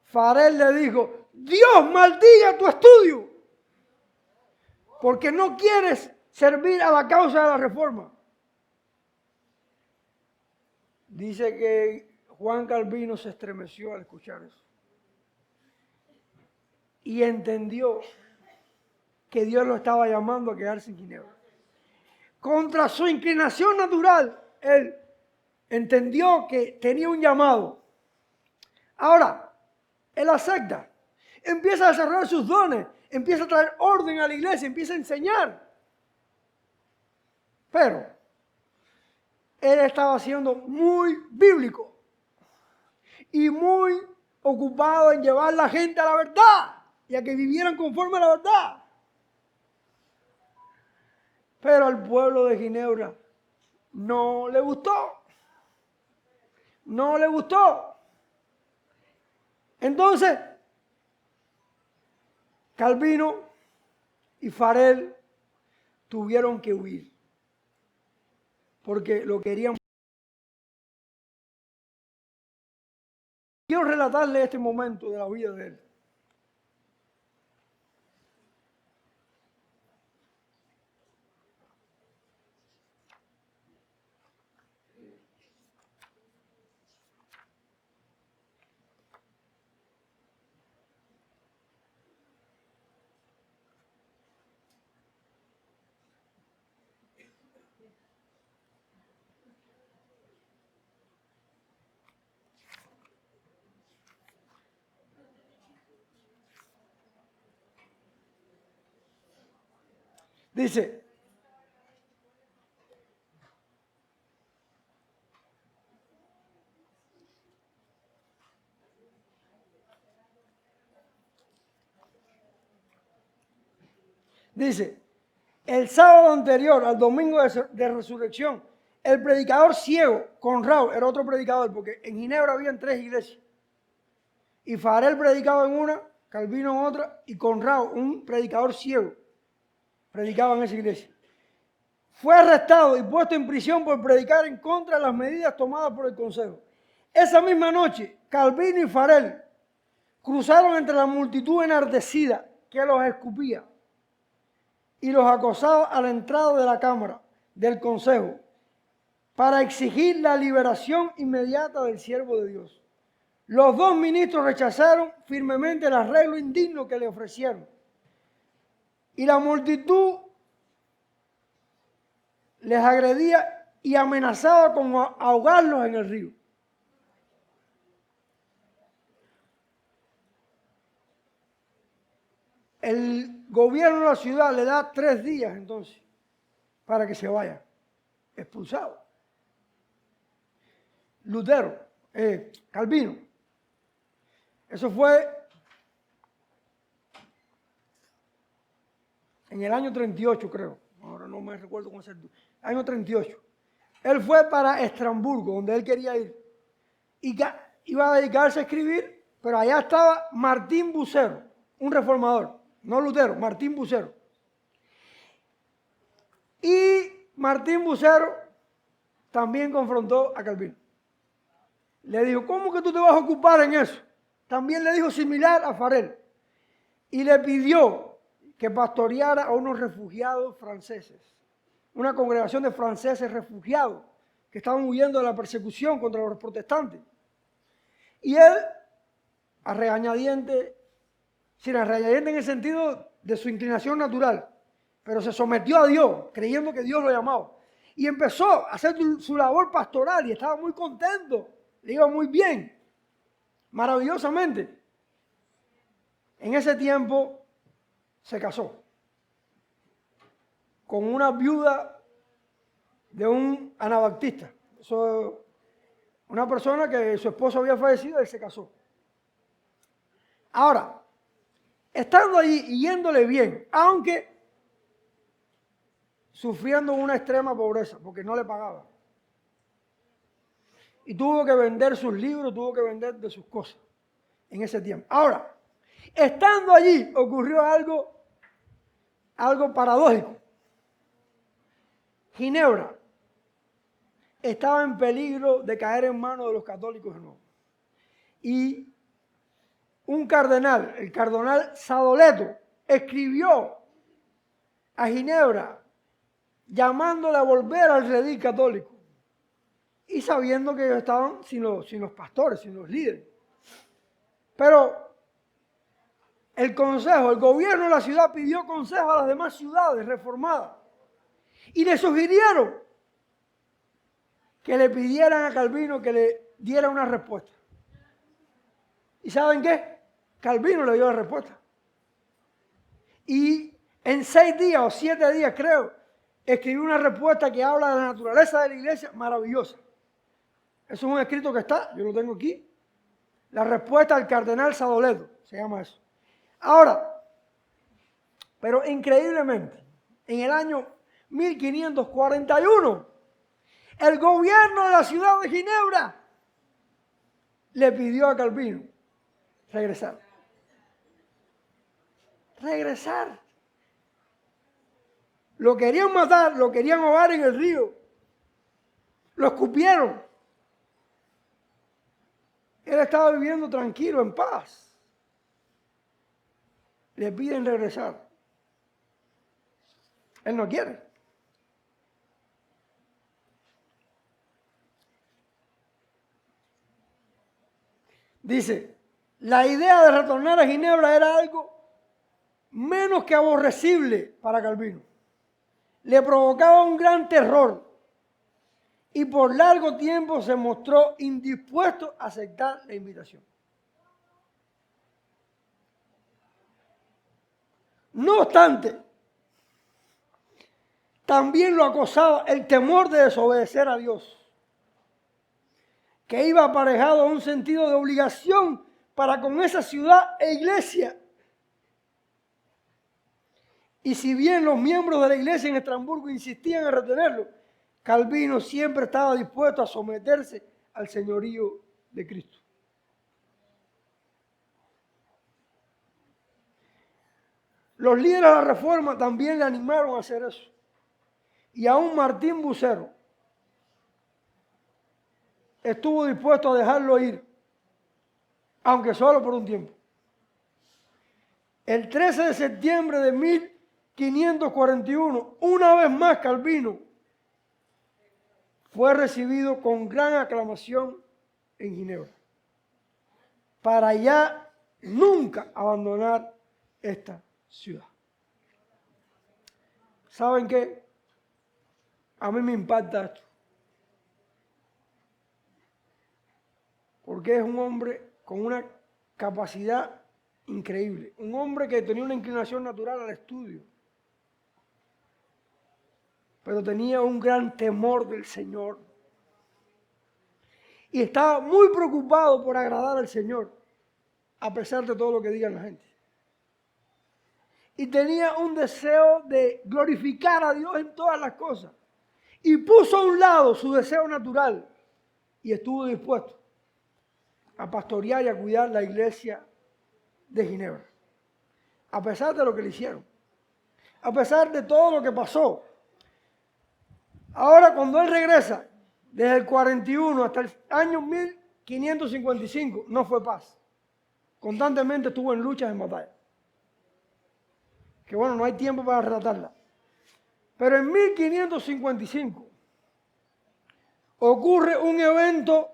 Farrell le dijo, Dios maldiga tu estudio, porque no quieres servir a la causa de la reforma. Dice que Juan Calvino se estremeció al escuchar eso. Y entendió que Dios lo estaba llamando a quedarse en Ginebra. Contra su inclinación natural, él entendió que tenía un llamado. Ahora, él acepta, empieza a desarrollar sus dones, empieza a traer orden a la iglesia, empieza a enseñar. Pero él estaba siendo muy bíblico y muy ocupado en llevar a la gente a la verdad y a que vivieran conforme a la verdad. Pero al pueblo de Ginebra no le gustó. No le gustó. Entonces, Calvino y Farrell tuvieron que huir. Porque lo querían. Quiero relatarle este momento de la vida de él. Dice, el sábado anterior al domingo de resurrección, el predicador ciego, Conrado, era otro predicador, porque en Ginebra habían 3 iglesias. Y Farrell predicaba en una, Calvino en otra, y Conrado, un predicador ciego, predicaba en esa iglesia. Fue arrestado y puesto en prisión por predicar en contra de las medidas tomadas por el Consejo. Esa misma noche, Calvino y Farrell cruzaron entre la multitud enardecida que los escupía y los acosaba a la entrada de la Cámara del Consejo para exigir la liberación inmediata del siervo de Dios. Los 2 ministros rechazaron firmemente el arreglo indigno que le ofrecieron. Y la multitud les agredía y amenazaba con ahogarlos en el río. El gobierno de la ciudad le da 3 días entonces para que se vaya expulsado. Lutero, Calvino. Eso fue en el año 38, creo. Ahora no me recuerdo cómo es el año 38. Él fue para Estrasburgo, donde él quería ir. Y iba a dedicarse a escribir, pero allá estaba Martín Bucero, un reformador. No Lutero, Martín Bucero. Y Martín Bucero también confrontó a Calvino. Le dijo, ¿cómo que tú te vas a ocupar en eso? También le dijo similar a Farrell. Y le pidió que pastoreara a unos refugiados franceses. Una congregación de franceses refugiados que estaban huyendo de la persecución contra los protestantes. Y él, a regañadientes, sin a regañadientes en el sentido de su inclinación natural, pero se sometió a Dios, creyendo que Dios lo llamaba. Y empezó a hacer su labor pastoral y estaba muy contento. Le iba muy bien, maravillosamente. En ese tiempo se casó. con una viuda de un anabaptista. Eso, una persona que su esposo había fallecido y se casó. Ahora, estando allí y yéndole bien, aunque sufriendo una extrema pobreza, porque no le pagaba. Y tuvo que vender sus libros, tuvo que vender de sus cosas en ese tiempo. Ahora, estando allí ocurrió algo paradójico. Ginebra estaba en peligro de caer en manos de los católicos de nuevo. Y un cardenal, el cardenal Sadoleto, escribió a Ginebra llamándole a volver al redil católico y sabiendo que ellos estaban sin los pastores, sin los líderes. Pero el gobierno de la ciudad pidió consejo a las demás ciudades reformadas y le sugirieron que le pidieran a Calvino que le diera una respuesta. ¿Y saben qué? Calvino le dio la respuesta. Y en 6 días o 7 días, creo, escribió una respuesta que habla de la naturaleza de la iglesia maravillosa. Eso es un escrito que está, yo lo tengo aquí. La respuesta al cardenal Sadoleto, se llama eso. Ahora, pero increíblemente, en el año 1541, el gobierno de la ciudad de Ginebra le pidió a Calvino regresar. Regresar. Lo querían matar, lo querían ahogar en el río. Lo escupieron. Él estaba viviendo tranquilo, en paz. Le piden regresar. Él no quiere. Dice, la idea de retornar a Ginebra era algo menos que aborrecible para Calvino. Le provocaba un gran terror y por largo tiempo se mostró indispuesto a aceptar la invitación. No obstante, también lo acosaba el temor de desobedecer a Dios, que iba aparejado a un sentido de obligación para con esa ciudad e iglesia. Y si bien los miembros de la iglesia en Estrasburgo insistían en retenerlo, Calvino siempre estaba dispuesto a someterse al señorío de Cristo. Los líderes de la Reforma también le animaron a hacer eso. Y aún Martín Bucero estuvo dispuesto a dejarlo ir, aunque solo por un tiempo. El 13 de septiembre de 1541, una vez más Calvino fue recibido con gran aclamación en Ginebra, para ya nunca abandonar esta ciudad. ¿Saben qué? A mí me impacta esto, porque es un hombre con una capacidad increíble, un hombre que tenía una inclinación natural al estudio, pero tenía un gran temor del Señor. Y estaba muy preocupado por agradar al Señor, a pesar de todo lo que digan la gente. Y tenía un deseo de glorificar a Dios en todas las cosas. Y puso a un lado su deseo natural y estuvo dispuesto a pastorear y a cuidar la iglesia de Ginebra. A pesar de lo que le hicieron. A pesar de todo lo que pasó. Ahora, cuando él regresa, desde el 41 hasta el año 1555, no fue paz. Constantemente estuvo en luchas, en batallas. Que bueno, no hay tiempo para relatarla. Pero en 1555 ocurre un evento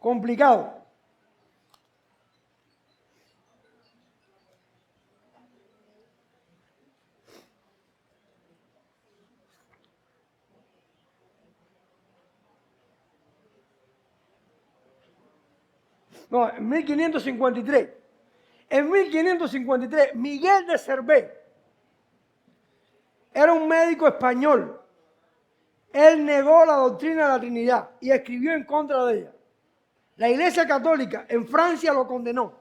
complicado. No, en 1553. En 1553, Miguel de Cervé, era un médico español. Él negó la doctrina de la Trinidad y escribió en contra de ella. La Iglesia Católica en Francia lo condenó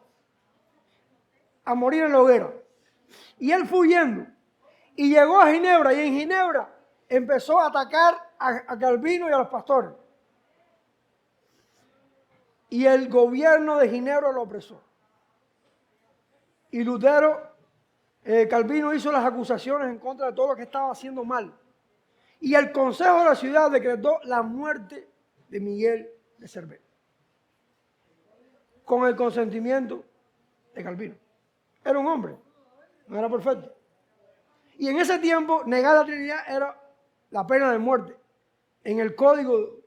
a morir en la hoguera. Y él fue huyendo. Y llegó a Ginebra, y en Ginebra empezó a atacar a Calvino y a los pastores. Y el gobierno de Ginebra lo apresó. Y Lutero, Calvino hizo las acusaciones en contra de todo lo que estaba haciendo mal. Y el Consejo de la ciudad decretó la muerte de Miguel de Cervet, con el consentimiento de Calvino. Era un hombre, no era perfecto. Y en ese tiempo, negar la Trinidad era la pena de muerte en el código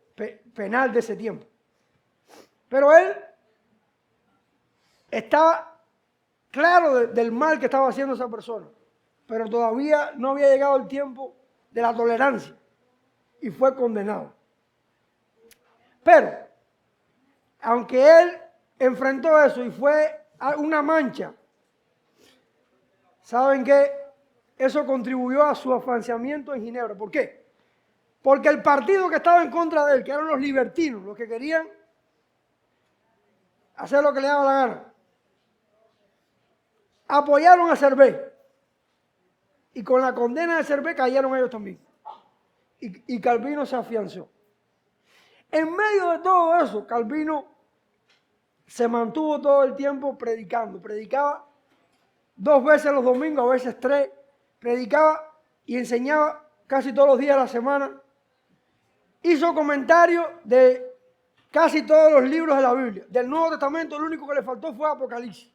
penal de ese tiempo. Pero él estaba claro del mal que estaba haciendo esa persona, pero todavía no había llegado el tiempo de la tolerancia y fue condenado. Pero, aunque él enfrentó eso y fue una mancha, ¿saben qué? Eso contribuyó a su afianzamiento en Ginebra. ¿Por qué? Porque el partido que estaba en contra de él, que eran los libertinos, los que querían hacer lo que le daba la gana, apoyaron a Cervet. Y con la condena de Cervet cayeron ellos también. Y Calvino se afianzó. En medio de todo eso, Calvino se mantuvo todo el tiempo predicando. Predicaba 2 veces los domingos, a veces 3. Predicaba y enseñaba casi todos los días de la semana. Hizo comentarios de casi todos los libros de la Biblia. Del Nuevo Testamento, lo único que le faltó fue Apocalipsis.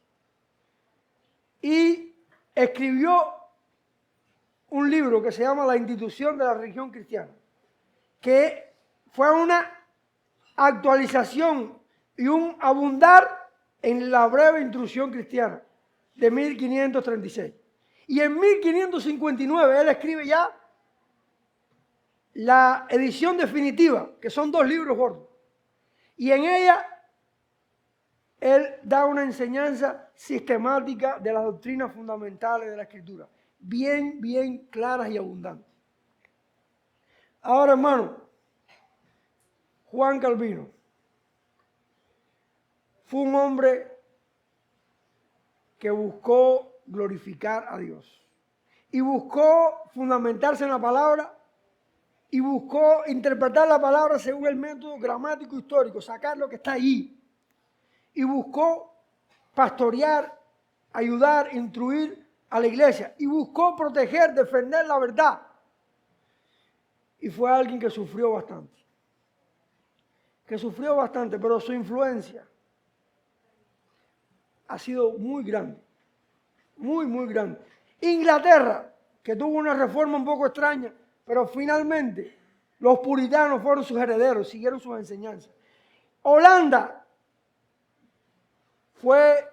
Y escribió un libro que se llama La Institución de la Religión Cristiana, que fue una actualización y un abundar en la breve instrucción cristiana de 1536. Y en 1559 él escribe ya la edición definitiva, que son 2 libros gordos. Y en ella él da una enseñanza sistemática de las doctrinas fundamentales de la Escritura, bien claras y abundantes. Ahora, hermano, Juan Calvino fue un hombre que buscó glorificar a Dios y buscó fundamentarse en la palabra y buscó interpretar la palabra según el método gramático histórico, sacar lo que está allí, y buscó pastorear, ayudar, instruir a la iglesia, y buscó proteger, defender la verdad. Y fue alguien que sufrió bastante, pero su influencia ha sido muy grande, muy grande. Inglaterra, que tuvo una reforma un poco extraña, pero finalmente los puritanos fueron sus herederos, siguieron sus enseñanzas. Holanda fue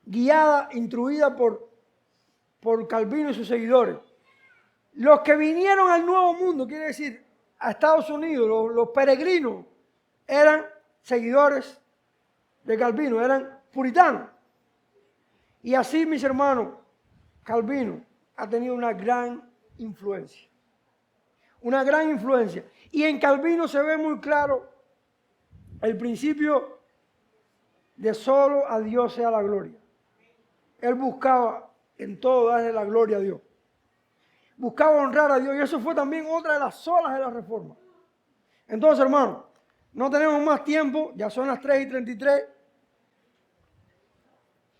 guiada, instruida por Calvino y sus seguidores. Los que vinieron al Nuevo Mundo, quiere decir, a Estados Unidos, los peregrinos, eran seguidores de Calvino, eran puritanos. Y así, mis hermanos, Calvino ha tenido una gran influencia. Una gran influencia. Y en Calvino se ve muy claro el principio de solo a Dios sea la gloria. Él buscaba en todo darle la gloria a Dios. Buscaba honrar a Dios, y eso fue también otra de las olas de la reforma. Entonces, hermano, no tenemos más tiempo, ya son las 3:33.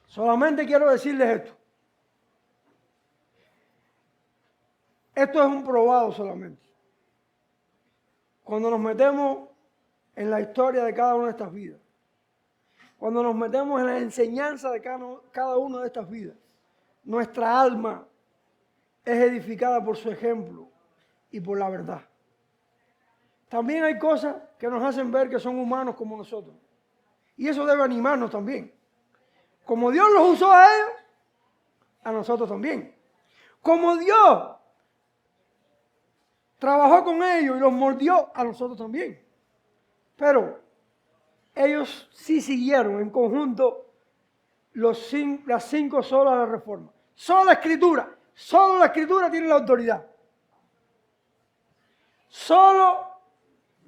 Solamente quiero decirles esto. Esto es un probado solamente. Cuando nos metemos en la historia de cada una de estas vidas, cuando nos metemos en la enseñanza de cada una de estas vidas, nuestra alma es edificada por su ejemplo y por la verdad. También hay cosas que nos hacen ver que son humanos como nosotros. Y eso debe animarnos también. Como Dios los usó a ellos, a nosotros también. Como Dios trabajó con ellos y los mordió, a nosotros también. Pero ellos sí siguieron en conjunto las 5 solas de la reforma. Sola Escritura, Solo la Escritura tiene la autoridad. Solo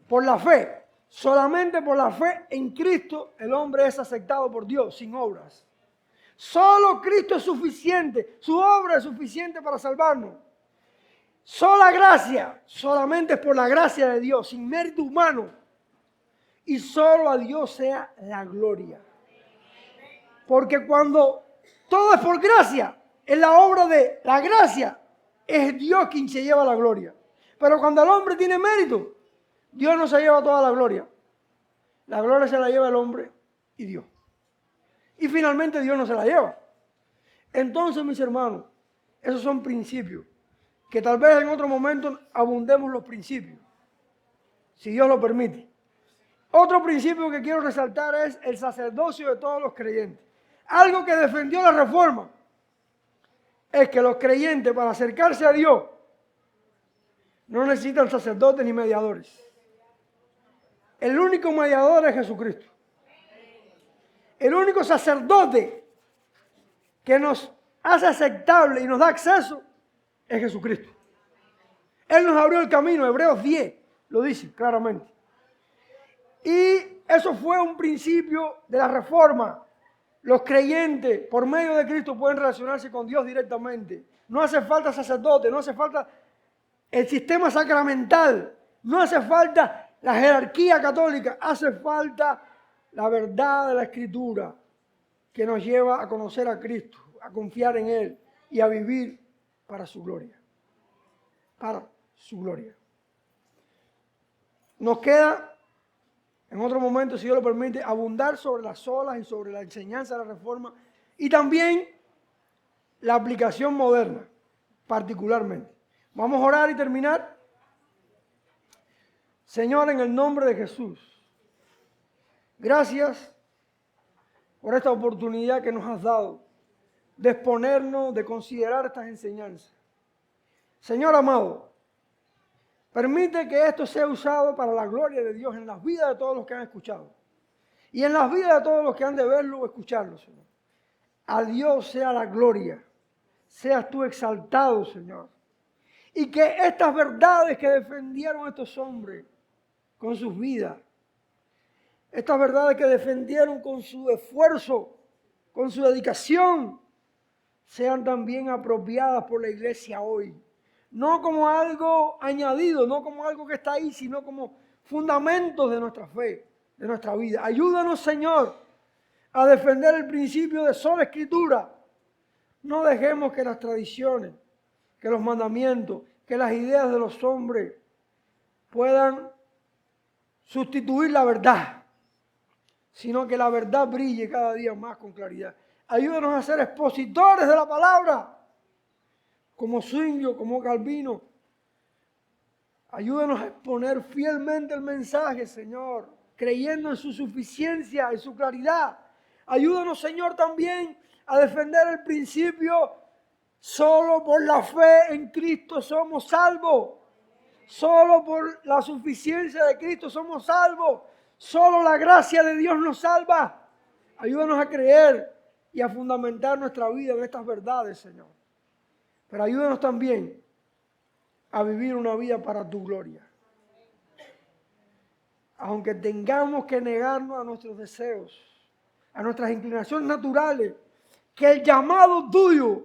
por la fe, solamente por la fe en Cristo, el hombre es aceptado por Dios, sin obras. Solo Cristo es suficiente, su obra es suficiente para salvarnos. Sola gracia, solamente es por la gracia de Dios, sin mérito humano. Y solo a Dios sea la gloria. Porque cuando todo es por gracia, en la obra de la gracia, es Dios quien se lleva la gloria. Pero cuando el hombre tiene mérito, Dios no se lleva toda la gloria. La gloria se la lleva el hombre y Dios. Y finalmente Dios no se la lleva. Entonces, mis hermanos, esos son principios. Que tal vez en otro momento abundemos los principios. Si Dios lo permite. Otro principio que quiero resaltar es el sacerdocio de todos los creyentes. Algo que defendió la Reforma es que los creyentes, para acercarse a Dios, no necesitan sacerdotes ni mediadores. El único mediador es Jesucristo. El único sacerdote que nos hace aceptable y nos da acceso es Jesucristo. Él nos abrió el camino. Hebreos 10 lo dice claramente. Y eso fue un principio de la Reforma. Los creyentes, por medio de Cristo, pueden relacionarse con Dios directamente. No hace falta sacerdote, no hace falta el sistema sacramental, no hace falta la jerarquía católica, hace falta la verdad de la Escritura que nos lleva a conocer a Cristo, a confiar en Él y a vivir para su gloria. Para su gloria. Nos queda, en otro momento, si Dios lo permite, abundar sobre las olas y sobre la enseñanza de la Reforma y también la aplicación moderna, particularmente. Vamos a orar y terminar. Señor, en el nombre de Jesús, gracias por esta oportunidad que nos has dado de exponernos, de considerar estas enseñanzas. Señor amado, permite que esto sea usado para la gloria de Dios en las vidas de todos los que han escuchado y en las vidas de todos los que han de verlo o escucharlo, Señor. A Dios sea la gloria, seas tú exaltado, Señor. Y que estas verdades que defendieron estos hombres con sus vidas, estas verdades que defendieron con su esfuerzo, con su dedicación, sean también apropiadas por la iglesia hoy. No como algo añadido, no como algo que está ahí, sino como fundamentos de nuestra fe, de nuestra vida. Ayúdanos, Señor, a defender el principio de sola Escritura. No dejemos que las tradiciones, que los mandamientos, que las ideas de los hombres puedan sustituir la verdad, sino que la verdad brille cada día más con claridad. Ayúdanos a ser expositores de la palabra, como Zwinglio, como Calvino. Ayúdanos a exponer fielmente el mensaje, Señor, creyendo en su suficiencia, en su claridad. Ayúdanos, Señor, también a defender el principio: solo por la fe en Cristo somos salvos. Solo por la suficiencia de Cristo somos salvos. Solo la gracia de Dios nos salva. Ayúdanos a creer y a fundamentar nuestra vida en estas verdades, Señor. Pero ayúdanos también a vivir una vida para tu gloria. Aunque tengamos que negarnos a nuestros deseos, a nuestras inclinaciones naturales, que el llamado tuyo,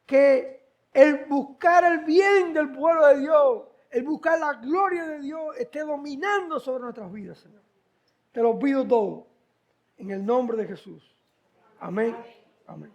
que el buscar el bien del pueblo de Dios, el buscar la gloria de Dios esté dominando sobre nuestras vidas, Señor. Te lo pido todo en el nombre de Jesús. Amén. Amén.